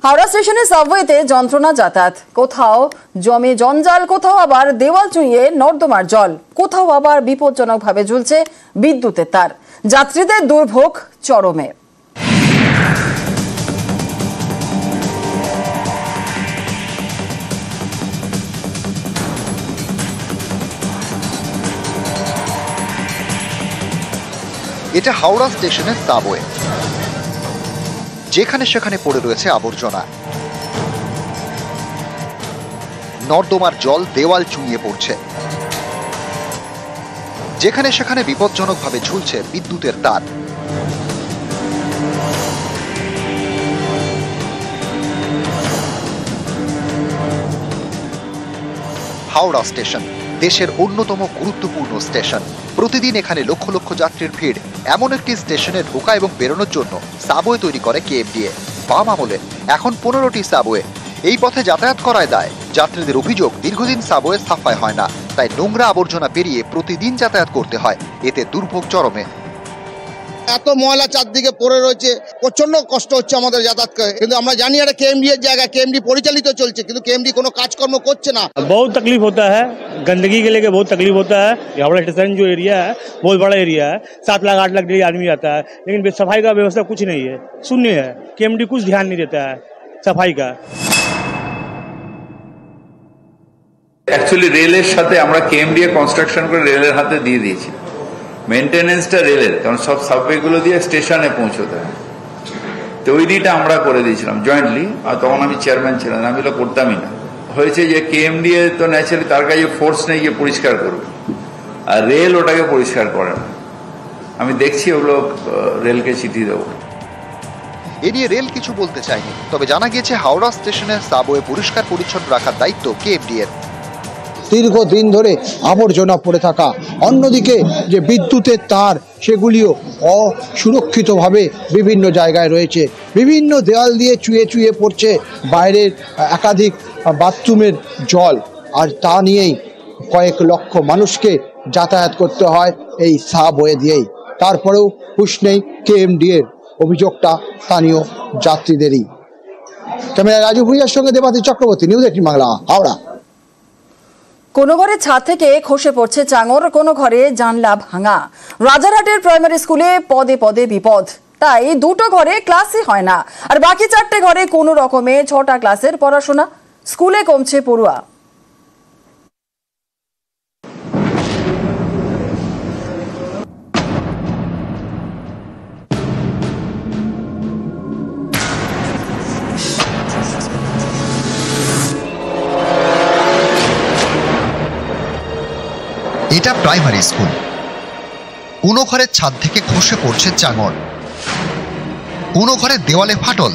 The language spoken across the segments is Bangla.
হাওড়া স্টেশনে সাবওয়েতে যন্ত্রণা যাতায়াত, কোথাও জমে জঞ্জাল, কোথাও আবার দেওয়াল চুঁইয়ে নর্দমার জল, কোথাও আবার বিপজ্জনকভাবে ঝুলছে বিদ্যুতের তার। যাত্রীদের দুর্ভোগ চরমে। এটা হাওড়া স্টেশনের সাবওয়ে, যেখানে সেখানে পড়ে রয়েছে আবর্জনা, নর্দমার জল দেওয়াল চুঁইয়ে পড়ছে, যেখানে সেখানে বিপজ্জনকভাবে ঝুলছে বিদ্যুতের তার। হাওড়া স্টেশন দেশের অন্যতম গুরুত্বপূর্ণ স্টেশন। প্রতিদিন এখানে লক্ষ লক্ষ যাত্রীর ভিড়। এমন একটি স্টেশনে ঢোকা এবং বেরোনোর জন্য সাবওয়ে তৈরি করে কেএমডিএ। বাম আমলে এখন 15টি সাবওয়ে। এই পথে যাতায়াত করায় দায়। যাত্রীদের অভিযোগ, দীর্ঘদিন সাবওয়ে সাফাই হয় না, তাই নোংরা আবর্জনা পেরিয়ে প্রতিদিন যাতায়াত করতে হয়। এতে দুর্ভোগ চরমে। এত ময়লা চারদিকে পড়ে রয়েছে, প্রচন্ড কষ্ট হচ্ছে আমাদের যাতায়াত করে। কিন্তু আমরা জানি এটা কেএমডি এর জায়গা, কেএমডি পরিচালিত চলছে, কিন্তু কেএমডি কোনো কাজকর্ম করছে না। बहुत तकलीफ होता है, गंदगी के लेके बहुत तकलीफ होता है। हावड़ा स्टेशन जो एरिया है बहुत बड़ा एरिया है, 7 लाख 8 लाख डेली आदमी आता है, लेकिन सफाई का व्यवस्था कुछ नहीं है, शून्य है। केएमडी कुछ ध्यान नहीं देता है सफाई का। অ্যাকচুয়ালি রেলের সাথে আমরা কেএমডি কনস্ট্রাকশন করে রেলের হাতে দিয়ে দিয়েছি। মেনটেনেন্সটা রেলের, কারণ সব সাবওয়েগুলো দিয়ে স্টেশনে পৌঁছতে হয়। তৈরিটা আমরা করে দিয়েছিলাম জয়েন্টলি, আর তখন আমি চেয়ারম্যান ছিলাম, আমি এগুলো করতামই না। হয়েছে যে কেএমডিএ তো ন্যাচারালি তার কাছে ফোর্স নেই যে পরিষ্কার করবে, আর রেল ওটাকে পরিষ্কার করে না। আমি দেখছি ওগুলো রেলকে চিঠি দেবো। এ নিয়ে রেল কিছু বলতে চায়নি, তবে জানা গিয়েছে হাওড়া স্টেশনের সাবওয়ে পরিষ্কার পরিচ্ছন্ন রাখার দায়িত্ব কেএমডি এর। দীর্ঘদিন ধরে আবর্জনা পড়ে থাকা, অন্যদিকে যে বিদ্যুতের তার সেগুলিও অসুরক্ষিতভাবে বিভিন্ন জায়গায় রয়েছে, বিভিন্ন দেওয়াল দিয়ে চুয়ে চুয়ে পড়ছে বাইরের একাধিক বাথরুমের জল, আর তা নিয়েই কয়েক লক্ষ মানুষকে যাতায়াত করতে হয় এই সাবওয়ে দিয়েই। তারপরেও হুঁশ নেই কেএমডি এর, অভিযোগটা স্থানীয় যাত্রীদেরই। ক্যামেরা রাজু ভুইয়ার সঙ্গে দেবাতি চক্রবর্তী, নিউজ 18 বাংলা, হাওড়া। কোনো ঘরে ছাদ থেকে খসে পড়ছে চাঙর, কোনো ঘরে জানলা ভাঙা। রাজারহাটের প্রাইমারি স্কুলে পদে পদে বিপদ, তাই দুটো ঘরে ক্লাসই হয় না, আর বাকি 4টে ঘরে কোনো রকমে 6টা ক্লাসের পড়াশোনা। স্কুলে কমছে পড়ুয়া। এটা প্রাইমারি স্কুল। কোনো ঘরের ছাদ থেকে খসে পড়ছে চাঙড়, কোনো ঘরে দেওয়ালে ফাটল,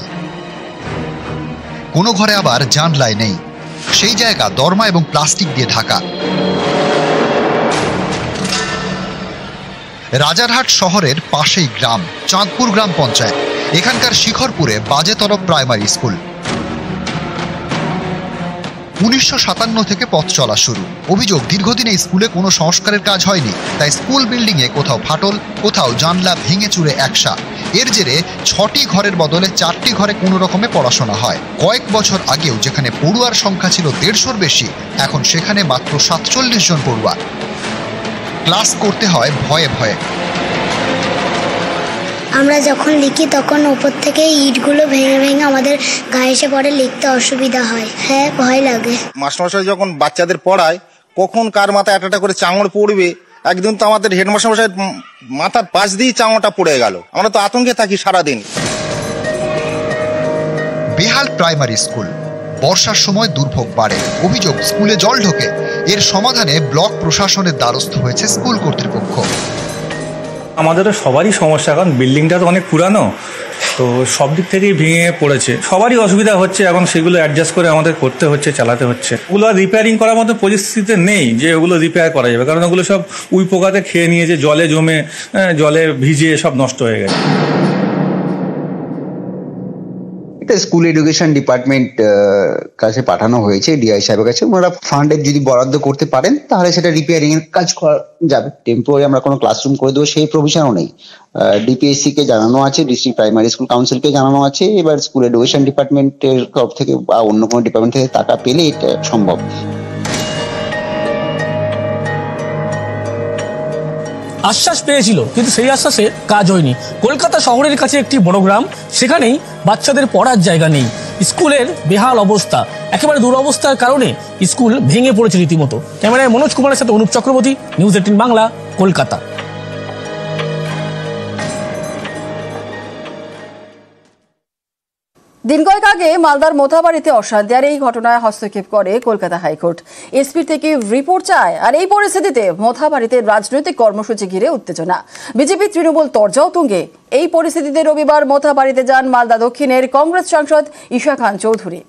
কোনো ঘরে আবার জানলায় নেই, সেই জায়গা দরমা এবং প্লাস্টিক দিয়ে ঢাকা। রাজারহাট শহরের পাশেই গ্রাম, চাঁদপুর গ্রাম পঞ্চায়েত। এখানকার শিখরপুরে বাজেতরফ প্রাইমারি স্কুল। 1957 থেকে পথ চলা শুরু। অভিযোগ, দীর্ঘদিন এই স্কুলে কোনো সংস্কারের কাজ হয়নি, তাই স্কুল বিল্ডিংয়ে কোথাও ফাটল, কোথাও জানলা ভেঙে চুরে একসা। এর জেরে 6টি ঘরের বদলে 4টি ঘরে কোনো রকমে পড়াশোনা হয়। কয়েক বছর আগেও যেখানে পড়ুয়ার সংখ্যা ছিল 150-র বেশি, এখন সেখানে মাত্র 47 জন পড়ুয়া। ক্লাস করতে হয় ভয়ে ভয়ে। আমরা যখন লিখি তখন উপর থেকে ইটগুলো ভেঙে ভেঙে আমাদের গায়ে এসে পড়ে, লিখতে অসুবিধা হয়। হ্যাঁ, ভয় লাগে। মাস্টারমশাই যখন বাচ্চাদের পড়ায়, কখন কার মাথায় একটা করে চাঙড় পড়বে। একদিন তো আমাদের হেডমাস্টারমশাই মাথার পাশ দিয়ে চাঙড়টা পড়ে গেল। আমরা তো আতঙ্কে থাকি সারাদিন। বেহাল প্রাইমারি স্কুল, বর্ষার সময় দুর্ভোগ বাড়ে। অভিযোগ, স্কুলে জল ঢোকে। এর সমাধানে ব্লক প্রশাসনের দ্বারস্থ হয়েছে স্কুল কর্তৃপক্ষ। আমাদেরও সবারই সমস্যা, কারণ বিল্ডিংটা তো অনেক পুরানো, তো সব দিক থেকেই ভেঙে পড়েছে, সবারই অসুবিধা হচ্ছে। এখন সেগুলো অ্যাডজাস্ট করে আমাদের করতে হচ্ছে, চালাতে হচ্ছে। ওগুলো রিপেয়ারিং করার মতো পরিস্থিতিতে নেই যে ওগুলো রিপেয়ার করা যাবে, কারণ ওগুলো সব উই পোকাতে খেয়ে নিয়েছে, জলে জমে জলে ভিজে সব নষ্ট হয়ে গেছে। এটা স্কুল এডুকেশন ডিপার্টমেন্ট কাছে পাঠানো হয়েছে, ডিআই সাহেবের কাছে। ওনারা ফান্ডের যদি বরাদ্দ করতে পারেন তাহলে সেটা রিপেয়ারিং এর কাজ করা যাবে। টেম্পোরারি আমরা কোনো ক্লাসরুম করে দেবো সেই প্রভিশনও নেই। ডিপিএসসি কে জানানো আছে, ডিস্ট্রিক্ট প্রাইমারি স্কুল কাউন্সিলকে জানানো আছে। এবার স্কুল এডুকেশন ডিপার্টমেন্টের তরফ থেকে বা অন্য কোনো ডিপার্টমেন্ট থেকে টাকা পেলে এটা সম্ভব। আশ্বাস পেয়েছিল, কিন্তু সেই আশ্বাসে কাজ হয়নি। কলকাতা শহরের কাছে একটি বড় গ্রাম, সেখানেই বাচ্চাদের পড়ার জায়গা নেই। স্কুলের বেহাল অবস্থা, একেবারে দুরবস্থার কারণে স্কুল ভেঙে পড়েছে রীতিমতো। ক্যামেরায় মনোজ কুমারের সাথে অনুপ চক্রবর্তী, নিউজ 18 বাংলা, কলকাতা। দিন কয়েক আগে মালদার মোথাবাড়িতে অশান্তি, আর এই ঘটনায় হস্তক্ষেপ করে কলকাতা হাইকোর্ট। এসপি থেকে রিপোর্ট চায়। আর এই পরিস্থিতিতে মোথাবাড়িতে রাজনৈতিক কর্মসূচি ঘিরে উত্তেজনা, বিজেপি তৃণমূল তরজাও তুঙ্গে। এই পরিস্থিতিতে রবিবার মোথাবাড়িতে যান মালদা দক্ষিণের কংগ্রেস সাংসদ ঈশা খান চৌধুরী।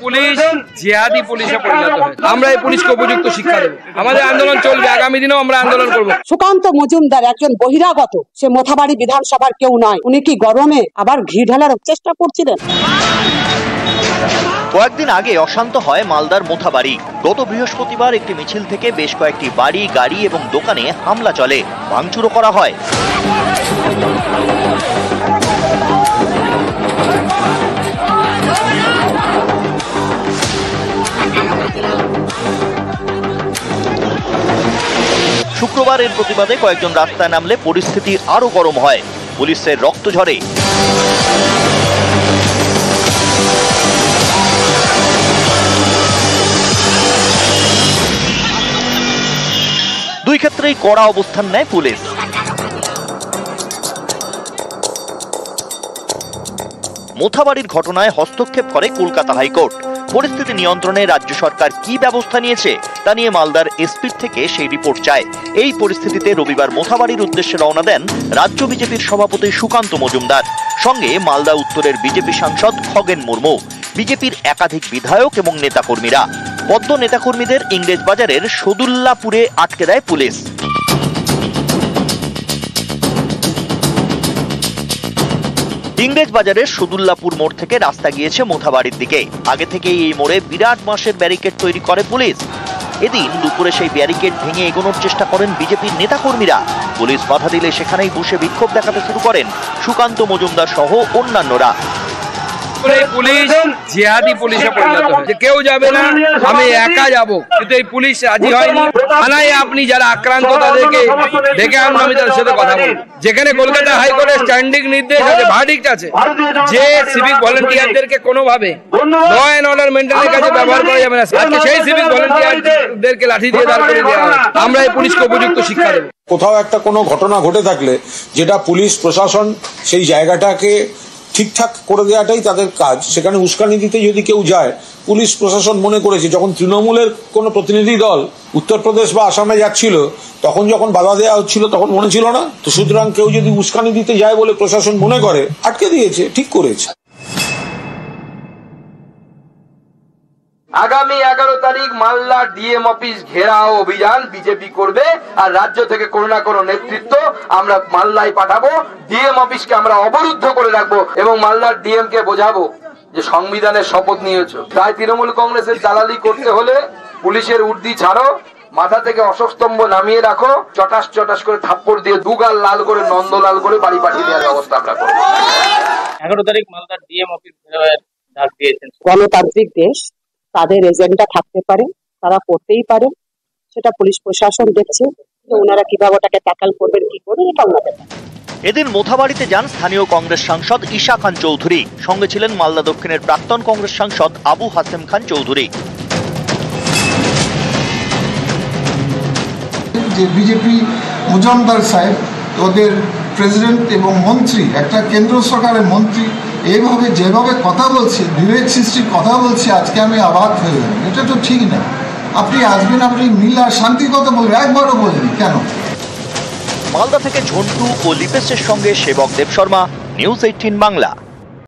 পুলিশ জিহাদি পুলিশে পরিণত হয়েছে। আমরা এই পুলিশকে উপযুক্ত শিক্ষা দেব। আমাদের আন্দোলন চলবে, আগামী দিনেও আমরা আন্দোলন করব। সুকান্ত মজুমদার একজন বহিরাগত, সে মোথাবাড়ি বিধানসভার কেউ নয়। উনি কি গরমে আবার ঘি ঢালার চেষ্টা করছিলেন? কয়েকদিন আগে অশান্ত হয় মালদার মোথাবাড়ি। গত বৃহস্পতিবার একটি মিছিল থেকে বেশ কয়েকটি বাড়ি, গাড়ি এবং দোকানে হামলা চলে, ভাঙচুরও করা হয়। শুক্রবার এর প্রতিবাদে কয়েকজন রাস্তায় নামলে পরিস্থিতি আরো গরম হয়, পুলিশের রক্ত ঝরে। দুই ক্ষেত্রেই কড়া অবস্থান নেয় পুলিশ। মোথাবাড়ির ঘটনায় হস্তক্ষেপ করে কলকাতা হাইকোর্ট। পরিস্থিতি নিয়ন্ত্রণে রাজ্য সরকার কি ব্যবস্থা নিয়েছে তা নিয়ে মালদার এসপির থেকে সেই রিপোর্ট চায়। এই পরিস্থিতিতে রবিবার মোথাবাড়ির উদ্দেশ্যে রওনা দেন রাজ্য বিজেপির সভাপতি সুকান্ত মজুমদার, সঙ্গে মালদা উত্তরের বিজেপি সাংসদ খগেন মুর্মু, বিজেপির একাধিক বিধায়ক এবং নেতাকর্মীরা। পদ্ম নেতাকর্মীদের ইংরেজবাজারের সদুল্লাপুরে আটকে দেয় পুলিশ। ইংরেজবাজারের সদুল্লাপুর মোড় থেকে রাস্তা গিয়েছে মোথাবাড়ির দিকে। আগে থেকেই এই মোড়ে বিরাট বাঁশের ব্যারিকেড তৈরি করে পুলিশ। এদিন দুপুরে সেই ব্যারিকেড ভেঙে এগোনোর চেষ্টা করেন বিজেপির নেতাকর্মীরা। পুলিশ বাধা দিলে সেখানেই বসে বিক্ষোভ দেখাতে শুরু করেন সুকান্ত মজুমদার সহ অন্যান্যরা। পুলিশ জিহাদি পুলিশে পরিণত হয়েছে। কেউ যাবে না, আমি একা যাব, কিন্তু এই পুলিশ রাজি হয়নি। থানায় আপনি যারা আক্রান্ত তাদেরকে ডেকে আনুন, আমি তাদের সাথে কথা বলবো। যেখানে কলকাতা হাইকোর্টের স্ট্যান্ডিং নির্দেশ আছে, ভার্ডিক্ট আছে, যে সিভিক ভলেন্টিয়ারদেরকে কোনোভাবে ল অ্যান্ড অর্ডার মেইনটেইনের কাছে ব্যবহার করা যাবে না। আজকে সেই সিভিক ভলেন্টিয়ারদেরকে লাঠি দিয়ে দাঁড় করে দেওয়া হয়। আমরা এই পুলিশকে উপযুক্ত শিক্ষা দেব। কোথাও একটা কোনো ঘটনা ঘটে থাকলে যেটা পুলিশ প্রশাসন সেই জায়গাটাকে ঠিকঠাক করে দেওয়াটাই তাদের কাজ। সেখানে উস্কানি দিতে যদি কেউ যায়, পুলিশ প্রশাসন মনে করেছে যখন তৃণমূলের কোনো প্রতিনিধি দল উত্তরপ্রদেশ বা আসামে যাচ্ছিল, তখন যখন বাধা দেওয়া হচ্ছিল তখন মনে ছিল না তো। সুতরাং কেউ যদি উস্কানি দিতে যায় বলে প্রশাসন মনে করে, আটকে দিয়েছে, ঠিক করেছে। আগামী 11 তারিখ মালদা ডিএম অফিস ঘেরাও অভিযান বিজেপি করবে, আর রাজ্য থেকে কোনো না কোনো নেতৃত্ব আমরা মালদায় পাঠাবো। ডিএম অফিসকে আমরা অবরুদ্ধ করে রাখবো এবং মালদার ডিএম কে বোঝাবো যে সংবিধানের শপথ নিয়েছো। তাই তৃণমূল কংগ্রেসের দালালি করতে হলে পুলিশের উর্দি ছাড়ো, মাথা থেকে অশোকস্তম্ভ নামিয়ে রাখো, চটাস চটাস করে থাপ্পড় দিয়ে দুগাল লাল করে নন্দলাল করে বাড়ি পাঠিয়ে দেওয়ার ব্যবস্থা আমরা করবো। 11 তারিখ মালদার ডিএম অফিস ঘেরাওয়ের ডাক দিয়েছেন। গণতান্ত্রিক দেশ, তাদের এজেন্ডা থাকতে পারে, তারা করতেই পারে, সেটা পুলিশ প্রশাসন দেখছে যে ওনারা কিভাবে ওটাকে ট্যাকল করবেন, কি করবেন, এটা ওনাদের। এদিন মোথাবাড়িতে যান স্থানীয় কংগ্রেস সাংসদ ঈশা খান চৌধুরী, সঙ্গে ছিলেন মালদা দক্ষিণের প্রাক্তন কংগ্রেস সাংসদ আবু হাসেম খান চৌধুরী। যে বিজেপি মজুমদার সাহেব, ওদের প্রেসিডেন্ট এবং মন্ত্রী, একটা কেন্দ্র সরকারের মন্ত্রী, এইভাবে যেভাবে কথা বলছে, বিবেক সৃষ্টির কথা বলছে, আজকে আমি অবাক হয়ে গেলাম। এটা তো ঠিক না। আপনি আসবেন, আপনি মিল আর শান্তির কথা বলবেন, একবারও বলেনি কেন? মালদা থেকে ঝন্টু ও লিপেশের সঙ্গে সেবক দেব শর্মা, নিউজ 18 বাংলা।